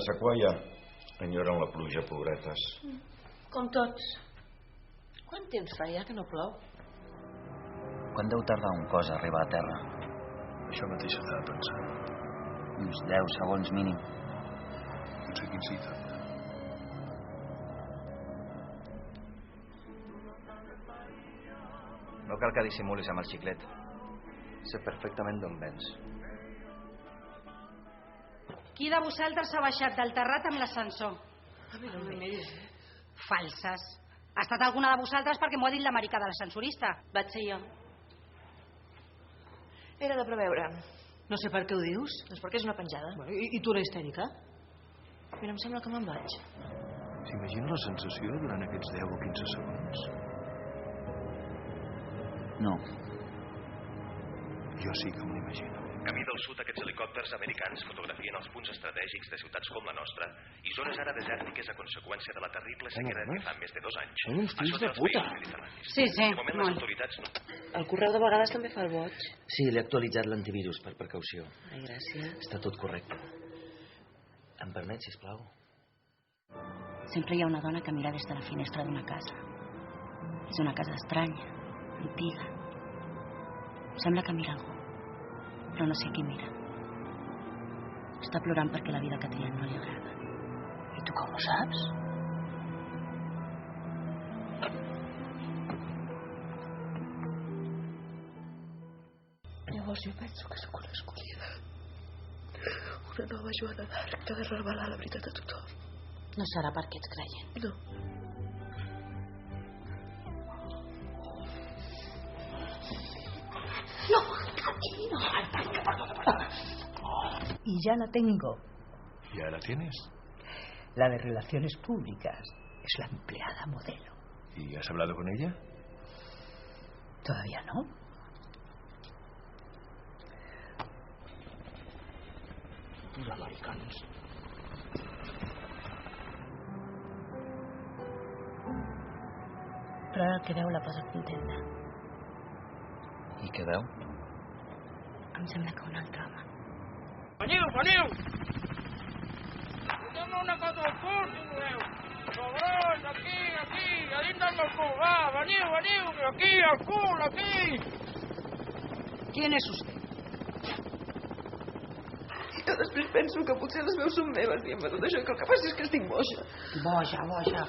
Sequoia enyoren la pluja, pobretes. Com tots. Quant temps fa ja que no plou? Quan deu tardar un cos a arribar a terra? Això mateix estava pensant. Uns 10 segons mínim. Potser 15 i tant. No cal que dissimulis amb el xiclet. Sé perfectament d'on vens. Qui de vosaltres s'ha baixat del terrat amb l'ascensor? A mi no em mires, Falses. Ha estat alguna de vosaltres perquè m'ho ha dit l'americà de l'ascensorista. Vaig ser jo. Era de preveure. No sé per què ho dius. Doncs perquè és una penjada. I tu la histèrica? Mira, em sembla que me'n vaig. S'imagina la sensació durant aquests 10 o 15 segons? No. Jo sí que me l'imagino. Camí del sud, aquests helicòpters americans fotografien els punts estratègics de ciutats com la nostra i zones ara desèrtiques a conseqüència de la terrible sequera que fa més de 2 anys. Són uns fills de puta. Sí. De moment les autoritats no... El correu de vegades també fa el boig. Sí, l'he actualitzat l'antivirus per precaució. Ai, gràcies. Està tot correcte. Em permet, sisplau? Sempre hi ha una dona que mira des de la finestra d'una casa. És una casa estranya, antiga. Sembla que mira algú, però no sé qui mira. Està plorant perquè la vida que trien no li agrada. I tu com ho saps? Llavors jo penso que sóc una escollida. Una nova Joana d'Arc que ha de revelar la veritat a tothom. No serà perquè ets creient. No. Y ya la tengo. ¿Ya la tienes? La de Relaciones Públicas. Es la empleada modelo. ¿Y has hablado con ella? Todavía no. Los americanos. Però ara el que veu la posa contenta. I què veu? Em sembla que un altre home. Veniu! Posem una cosa al cul, si voleu. Sobrons, aquí, a dins del meu cul. Va, veniu, aquí, al cul, aquí. ¿Quién es usted? Jo després penso que potser les veus són meves dient tot això, que el que passa és que estic boja. Boja.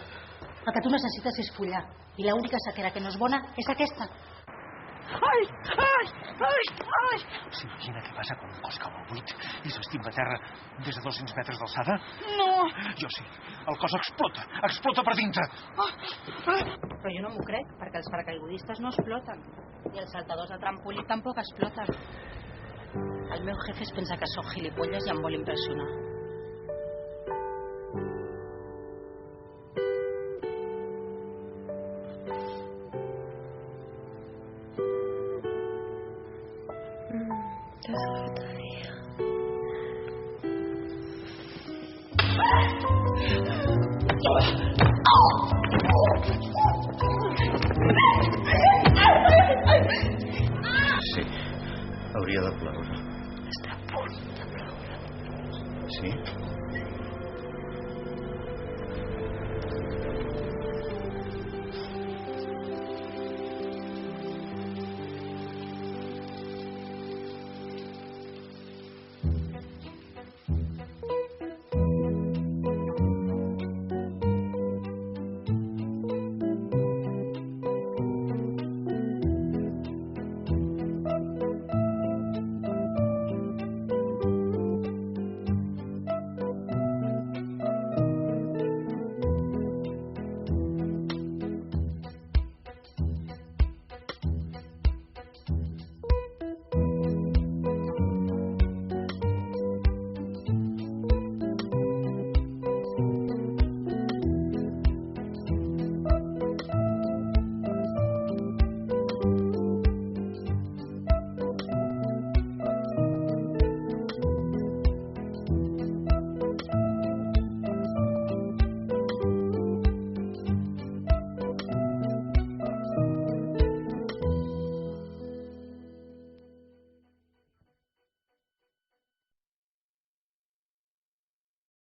El que tu necessites és follar. I l'única sequera que no és bona és aquesta. Ai! S'imagina què passa quan un cos cau al buit i s'estima a terra des de 200 metres d'alçada? No! Jo sí. El cos explota per dintre. Però jo no m'ho crec, perquè els paracaigudistes no exploten. I els saltadors de trampolí tampoc exploten. El meu jefe es pensa que sóc gilipolles i em vol impressionar. Sí, hauria de ploure. Està a punt de ploure. Sí?